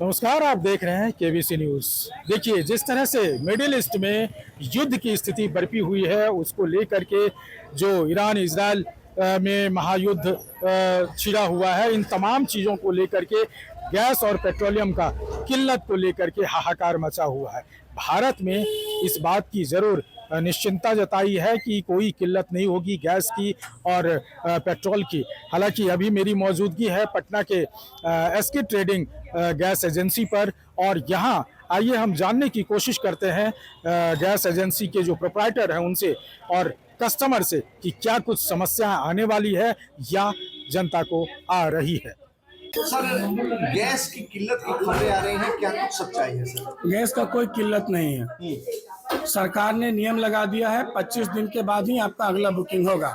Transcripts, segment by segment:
नमस्कार, आप देख रहे हैं केबीसी न्यूज़। देखिए, जिस तरह से मिडिल ईस्ट में युद्ध की स्थिति बरपी हुई है, उसको लेकर के जो ईरान इजराइल में महायुद्ध छिड़ा हुआ है, इन तमाम चीज़ों को लेकर के गैस और पेट्रोलियम का किल्लत को लेकर के हाहाकार मचा हुआ है। भारत में इस बात की ज़रूर निश्चिंता जताई है कि कोई किल्लत नहीं होगी गैस की और पेट्रोल की। हालांकि अभी मेरी मौजूदगी है पटना के एसके ट्रेडिंग गैस एजेंसी पर, और यहाँ आइए हम जानने की कोशिश करते हैं गैस एजेंसी के जो प्रोप्राइटर हैं उनसे और कस्टमर से कि क्या कुछ समस्या आने वाली है या जनता को आ रही है। सर, गैस की किल्लत की खबरें आ रही हैं, क्या कुछ सच्चाई है सर? गैस का कोई किल्लत नहीं है। सरकार ने नियम लगा दिया है 25 दिन के बाद ही आपका अगला बुकिंग होगा।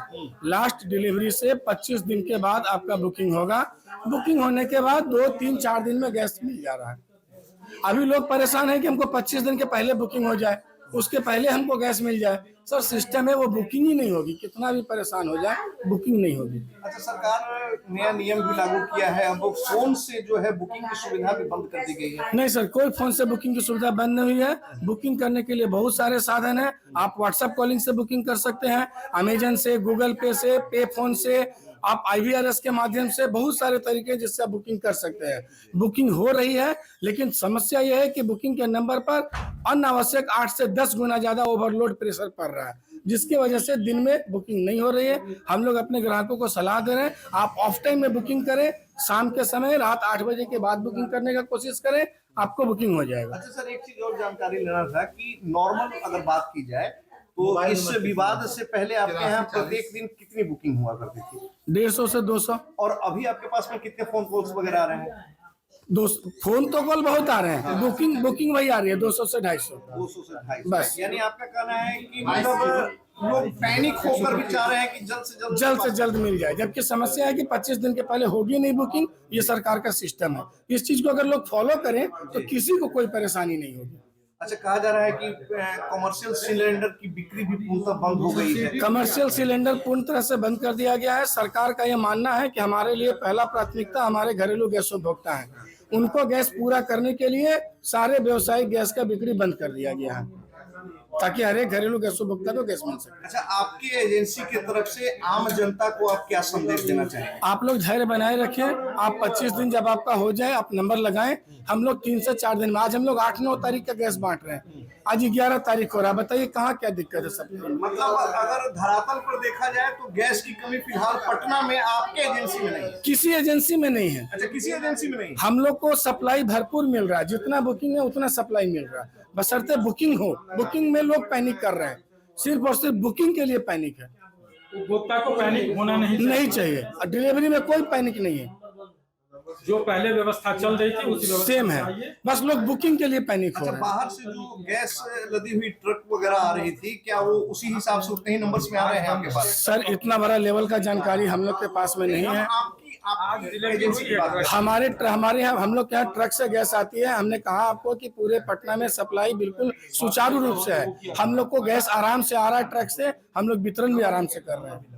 लास्ट डिलीवरी से 25 दिन के बाद आपका बुकिंग होगा। बुकिंग होने के बाद 2-3-4 दिन में गैस मिल जा रहा है। अभी लोग परेशान हैं कि हमको 25 दिन के पहले बुकिंग हो जाए, उसके पहले हमको गैस मिल जाए। सर, सिस्टम है, वो बुकिंग ही नहीं होगी। कितना भी परेशान हो जाए, बुकिंग नहीं होगी। अच्छा, सरकार नया नियम भी लागू किया है, अब वो फोन से जो है बुकिंग की सुविधा भी बंद कर दी गई है। नहीं सर, कोई फोन से बुकिंग की सुविधा बंद नहीं हुई है। बुकिंग करने के लिए बहुत सारे साधन हैं। आप व्हाट्सएप कॉलिंग से बुकिंग कर सकते हैं, अमेजन से, गूगल पे से, पे फोन से, आप IVRS के माध्यम से, बहुत सारे तरीके जिससे आप बुकिंग कर सकते हैं। बुकिंग हो रही है, लेकिन समस्या यह है कि बुकिंग के नंबर पर अनावश्यक 8 से 10 गुना ज्यादा ओवरलोड प्रेशर पड़ रहा है, जिसकी वजह से दिन में बुकिंग नहीं हो रही है। हम लोग अपने ग्राहकों को सलाह दे रहे हैं, आप ऑफ टाइम में बुकिंग करें, शाम के समय रात 8 बजे के बाद बुकिंग करने का कोशिश करें, आपको बुकिंग हो जाएगा। अच्छा सर, एक चीज और जानकारी लेना था कि नॉर्मल अगर बात की जाए तो इस विवाद से पहले आपके यहाँ प्रत्येक दिन कितनी बुकिंग हुआ करती थी? 150 से 200। और अभी आपके पास में कितने फोन कॉल्स वगैरह आ रहे हैं? फोन तो कॉल बहुत आ रहे हैं। बुकिंग वही आ रही है 200 से 250। 200 से 250 बस। यानी आपका कहना है कि मतलब लोग पैनिक होकर भी चाह रहे हैं कि जल्द से जल्द मिल जाए, जबकि समस्या है कि 25 दिन के पहले होगी नहीं बुकिंग। ये सरकार का सिस्टम है। इस चीज को अगर लोग फॉलो करें तो किसी को कोई परेशानी नहीं होगी। अच्छा, कहा जा रहा है कि कमर्शियल सिलेंडर की बिक्री भी पूर्णतः बंद हो गई है। कमर्शियल सिलेंडर पूर्ण तरह से बंद कर दिया गया है। सरकार का यह मानना है कि हमारे लिए पहला प्राथमिकता हमारे घरेलू गैस उपभोक्ता है। उनको गैस पूरा करने के लिए सारे व्यावसायिक गैस का बिक्री बंद कर दिया गया है, ताकि हर एक घरेलू गैस उपभोक्ता को गैस मिल सके। अच्छा, आपकी एजेंसी की तरफ से आम जनता को आप क्या संदेश देना चाहेंगे? आप लोग धैर्य बनाए रखें। आप 25 दिन जब आपका हो जाए, आप नंबर लगाएं। हम लोग 3 से 4 दिन में, आज हम लोग 8-9 तारीख का गैस बांट रहे हैं, आज 11 तारीख हो रहा है। बताइए कहाँ क्या दिक्कत है सब? मतलब अगर धरातल पर देखा जाए तो गैस की कमी फिलहाल पटना में आपके एजेंसी में नहीं है? किसी एजेंसी में नहीं है। अच्छा, किसी एजेंसी में नहीं? हम लोग को सप्लाई भरपूर मिल रहा है, जितना बुकिंग है उतना सप्लाई मिल रहा है, बशर्ते बुकिंग हो। बुकिंग में लोग पैनिक कर रहे हैं, सिर्फ और सिर्फ बुकिंग के लिए पैनिक है। उपभोक्ता को पैनिक होना नहीं चाहिए। डिलीवरी में कोई पैनिक नहीं है। जो पहले व्यवस्था चल रही थी उसी सेम है, बस लोग बुकिंग के लिए पैनिक हो रहे हैं। बाहर से जो गैस लदी हुई ट्रक वगैरह आ रही थी, क्या वो उसी हिसाब से उतने ही नंबर्स में आ रहे हैं आपके पास? सर, इतना बड़ा लेवल का जानकारी हम लोग के पास में नहीं है। हमारे यहाँ हम लोग के यहाँ ट्रक से गैस आती है। हमने कहा आपको कि पूरे पटना में सप्लाई बिल्कुल सुचारू रूप से है। हम लोग को गैस आराम से आ रहा है ट्रक से, हम लोग वितरण भी आराम से कर रहे हैं।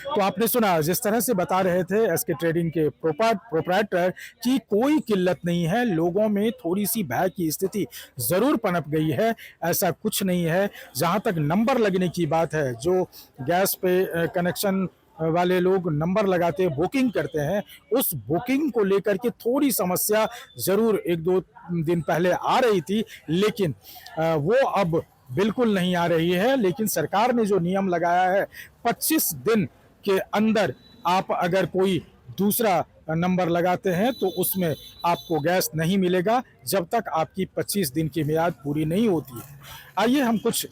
तो आपने सुना, जिस तरह से बता रहे थे एसके ट्रेडिंग के प्रोप्राइटर कि कोई किल्लत नहीं है, लोगों में थोड़ी सी भय की स्थिति ज़रूर पनप गई है। ऐसा कुछ नहीं है। जहां तक नंबर लगने की बात है, जो गैस पे कनेक्शन वाले लोग नंबर लगाते हैं, बुकिंग करते हैं, उस बुकिंग को लेकर के थोड़ी समस्या ज़रूर 1-2 दिन पहले आ रही थी, लेकिन वो अब बिल्कुल नहीं आ रही है। लेकिन सरकार ने जो नियम लगाया है, 25 दिन के अंदर आप अगर कोई दूसरा नंबर लगाते हैं तो उसमें आपको गैस नहीं मिलेगा जब तक आपकी 25 दिन की मियाद पूरी नहीं होती है। आइए हम कुछ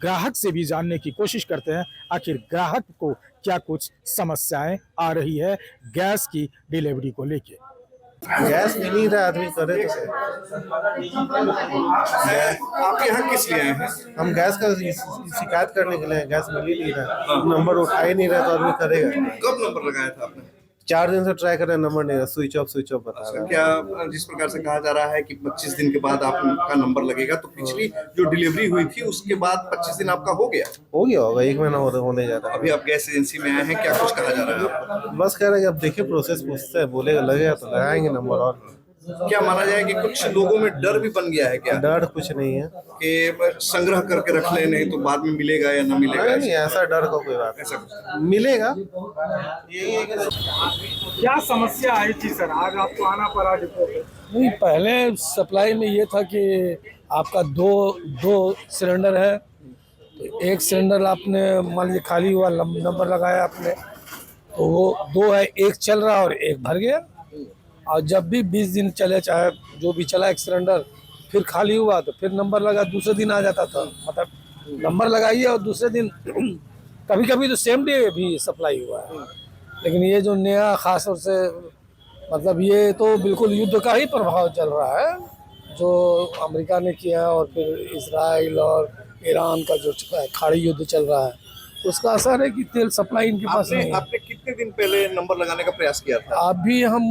ग्राहक से भी जानने की कोशिश करते हैं, आखिर ग्राहक को क्या कुछ समस्याएं आ रही है गैस की डिलीवरी को लेके। गैस मिल ही रहा, आदमी करे तो आपके यहाँ किस लिए आए हैं? हम गैस का शिकायत करने के लिए। गैस मिल ही नहीं रहा, नंबर उठा ही नहीं रहा, तो आदमी करेगा। कब नंबर लगाया था आपने? 4 दिन से ट्राई कर रहे, नंबर नहीं रहा, स्विच ऑफ बता रहा है। क्या जिस प्रकार से कहा जा रहा है कि 25 दिन के बाद आपका नंबर लगेगा, तो पिछली जो डिलीवरी हुई थी उसके बाद 25 दिन आपका हो गया होगा 1 महीना होने जा रहा है। अभी आप गैस एजेंसी में आए हैं, क्या कुछ कहा जा रहा है आपको? बस कह रहे हैं, अब देखिए प्रोसेस पूछते हैं, बोलेगा लगेगा तो लगाएंगे नंबर। और क्या माना जाए कि कुछ लोगों में डर भी बन गया है क्या डर कुछ नहीं है। कि संग्रह करके रख ले, नहीं तो बाद में मिलेगा या ना मिलेगा? नहीं, ऐसा डर का कोई बात ऐसा नहीं, मिलेगा। यही है कि क्या समस्या आई थी सर, आज आपको आना पड़ा डिपो पे? नहीं, पहले सप्लाई में ये था कि आपका दो दो सिलेंडर है, तो एक सिलेंडर आपने मान लीजिए खाली हुआ, नंबर लगाया आपने, तो वो दो है, एक चल रहा और एक भर गया। और जब भी 20 दिन चले, चाहे जो भी चला एक सिलेंडर, फिर खाली हुआ तो फिर नंबर लगा, दूसरे दिन आ जाता था। मतलब नंबर लगाइए और दूसरे दिन कभी कभी तो सेम डे भी सप्लाई हुआ है। लेकिन ये जो नया खास तौर से मतलब ये तो बिल्कुल युद्ध का ही प्रभाव चल रहा है, जो अमेरिका ने किया और फिर इजराइल और ईरान का जो खाड़ी युद्ध चल रहा है, उसका असर है कि तेल सप्लाई इनके पास नहीं है। आपने कितने दिन पहले नंबर लगाने का प्रयास किया था? अभी हम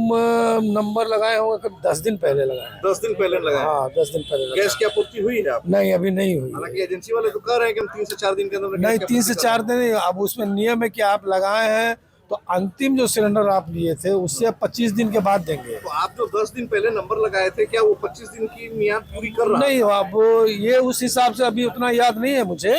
नंबर लगाए होंगे करीब 10 दिन पहले लगाए। 10 दिन पहले लगाया? हाँ, 10 दिन पहले लगाए। गैस की आपूर्ति हुई है आप? नहीं, अभी नहीं हुई। हालांकि एजेंसी वाले तो कह रहे हैं कि हम 3 से 4 दिन के अंदर नहीं, 3 से 4 दिन। अब उसमें नियम है कि आप लगाए हैं तो अंतिम जो सिलेंडर आप लिए थे उससे 25 दिन के बाद देंगे। तो आप जो 10 दिन पहले नंबर लगाए थे, क्या वो 25 दिन की मियाद पूरी कर रहा है? नहीं, अब ये उस हिसाब से अभी उतना याद नहीं है मुझे,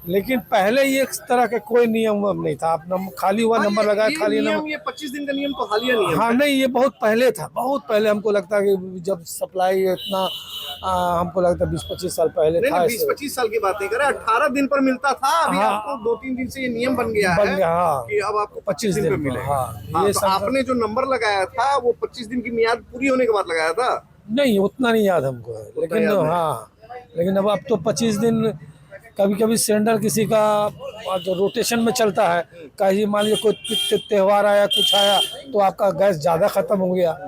लेकिन पहले ये इस तरह का कोई नियम नहीं था। आप खाली हुआ नंबर लगाया, खाली नंबर। ये 25 दिन का नियम तो हालिया नियम हाँ, नहीं, ये बहुत पहले था, बहुत पहले। हमको लगता है कि जब सप्लाई इतना हमको लगता है 20-25 साल पहले था। 20-25 साल की बात नहीं कर रहे, 18 दिन पर मिलता था। अभी हाँ, आपको 2-3 दिन से ये नियम बन गया बन है गया, हाँ, कि अब आपको 25 दिन पे मिलेगा। हाँ, ये ये तो आपने जो नंबर लगाया था वो 25 दिन की मियाद पूरी होने के बाद लगाया था? नहीं, उतना नहीं याद हमको है, लेकिन याद नहीं। हाँ, लेकिन अब तो 25 दिन कभी कभी सिलेंडर किसी का जो रोटेशन में चलता है, कहीं मान लीजिए कोई त्यौहार आया, कुछ आया, तो आपका गैस ज़्यादा ख़त्म हो गया।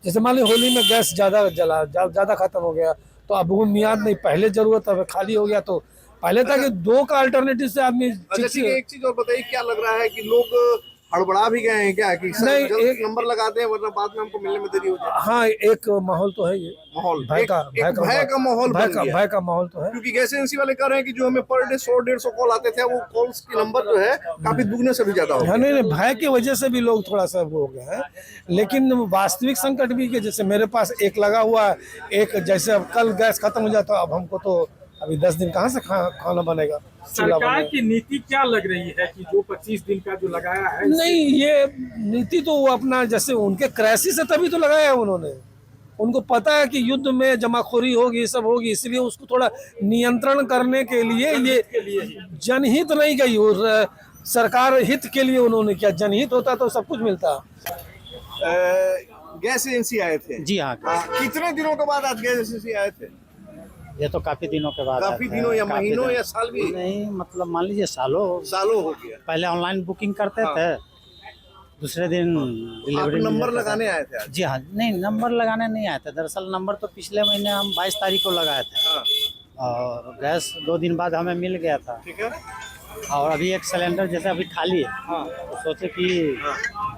जैसे मान लीजिए होली में गैस ज़्यादा ख़त्म हो गया, तो अब वो मियाद नहीं, पहले ज़रूरत है, खाली हो गया तो पहले था कि 2 का अल्टरनेटिव से आदमी। अच्छा, ठीक है, एक चीज और बताइए, क्या लग रहा है कि लोग हड़बड़ा भी गए हैं क्या कि नहीं, एक नंबर लगाते हैं वरना बाद में हमको मिलने में देरी हो जाए? हाँ, एक माहौल तो है, ये माहौल भय का माहौल बन गया। भय का माहौल तो है, क्योंकि गैस एजेंसी वाले कह रहे हैं कि जो हमें पर डे 100-150 कॉल आते थे, वो कॉल्स के नंबर जो है काफी दुगने से भी ज्यादा हो हाँ। गए। नहीं, भय की वजह से भी लोग थोड़ा सा वो हो गए हैं, लेकिन वास्तविक संकट भी कि जैसे मेरे पास एक लगा हुआ है, एक जैसे अब कल गैस खत्म हो जाता, अब हमको तो अभी 10 दिन कहाँ से खाना बनेगा। सरकार की नीति क्या लग रही है कि जो 25 दिन का जो लगाया है? नहीं, ये नीति तो वो अपना, जैसे उनके क्राइसिस है तभी तो लगाया है उन्होंने। उनको पता है कि युद्ध में जमाखोरी होगी, सब होगी, इसलिए उसको थोड़ा नियंत्रण करने के लिए ये जनहित नहीं गई, और सरकार हित के लिए उन्होंने किया। जनहित होता तो सब कुछ मिलता। गैस एजेंसी आए थे? जी हाँ। कितने दिनों के बाद आज गैस एजेंसी आए थे? ये तो काफी दिनों के बाद काफी आते दिनों हैं, या काफी महीनों दिन- या साल भी? नहीं, मतलब मान लीजिए सालों हो गया। पहले ऑनलाइन बुकिंग करते हाँ। थे, दूसरे दिन आप डिलीवरी नंबर लगाने आए थे आज? जी हाँ। नहीं, नंबर लगाने नहीं आए थे, दरअसल नंबर तो पिछले महीने हम 22 तारीख को लगाए थे, हाँ, और गैस 2 दिन बाद हमें मिल गया था। ठीक है। और अभी एक सिलेंडर जैसे अभी खाली है, हाँ, तो सोचे कि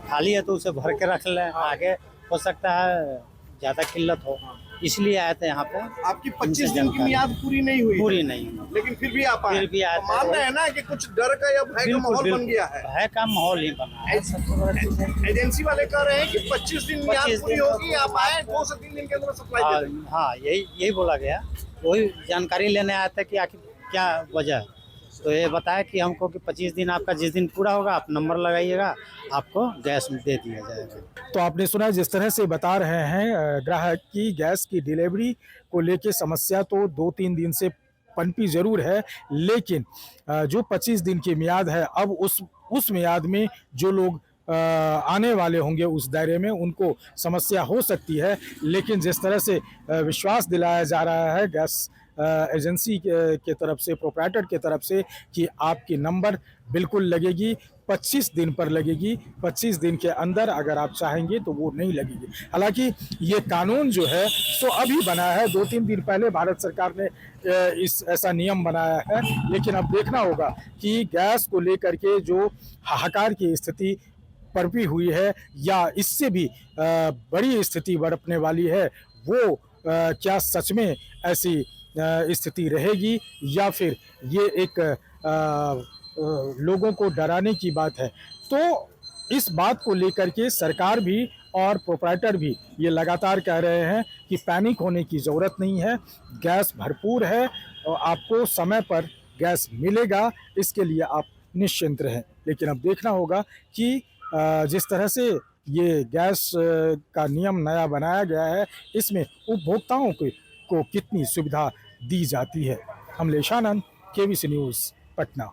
खाली है तो उसे भर के रख लें, आगे हो सकता है ज़्यादा किल्लत हो, इसलिए आए थे यहाँ पे। आपकी 25 दिन की मियाद पूरी नहीं हुई? पूरी नहीं, लेकिन फिर भी आप आए? फिर भी आए तो मान रहे हैं ना कि कुछ डर का या भय का माहौल बन गया है? भय का माहौल ही बना है। एजेंसी वाले कह रहे हैं कि 25 दिन मियाद 25 पूरी दिन होगी, आप आए 2 से 3 दिन के अंदर सप्लाई दे देंगे। हाँ, यही बोला गया। वही जानकारी लेने आया था कि आखिर क्या वजह है, तो ये बताया कि हमको कि 25 दिन आपका जिस दिन पूरा होगा आप नंबर लगाइएगा, आपको गैस दे दिया जाएगा। तो आपने सुना जिस तरह से बता रहे हैं ग्राहक की गैस की डिलीवरी को लेके समस्या तो 2-3 दिन से पनपी जरूर है, लेकिन जो 25 दिन की मियाद है, अब उस मियाद में जो लोग आने वाले होंगे उस दायरे में, उनको समस्या हो सकती है। लेकिन जिस तरह से विश्वास दिलाया जा रहा है गैस एजेंसी के तरफ से, प्रोप्राइटर के तरफ से, कि आपकी नंबर बिल्कुल लगेगी, 25 दिन पर लगेगी, 25 दिन के अंदर अगर आप चाहेंगे तो वो नहीं लगेगी। हालांकि ये कानून जो है सो अभी बना है, 2-3 दिन पहले भारत सरकार ने ऐसा नियम बनाया है, लेकिन अब देखना होगा कि गैस को लेकर के जो हाहाकार की स्थिति पनपी हुई है या इससे भी बड़ी स्थिति बरपने वाली है, वो क्या सच में ऐसी स्थिति रहेगी या फिर ये एक लोगों को डराने की बात है। तो इस बात को लेकर के सरकार भी और प्रोप्राइटर भी ये लगातार कह रहे हैं कि पैनिक होने की ज़रूरत नहीं है, गैस भरपूर है और आपको समय पर गैस मिलेगा, इसके लिए आप निश्चिंत रहें। लेकिन अब देखना होगा कि जिस तरह से ये गैस का नियम नया बनाया गया है, इसमें उपभोक्ताओं को कितनी सुविधा दी जाती है। कमलेश आनंद, केबीसी न्यूज़, पटना।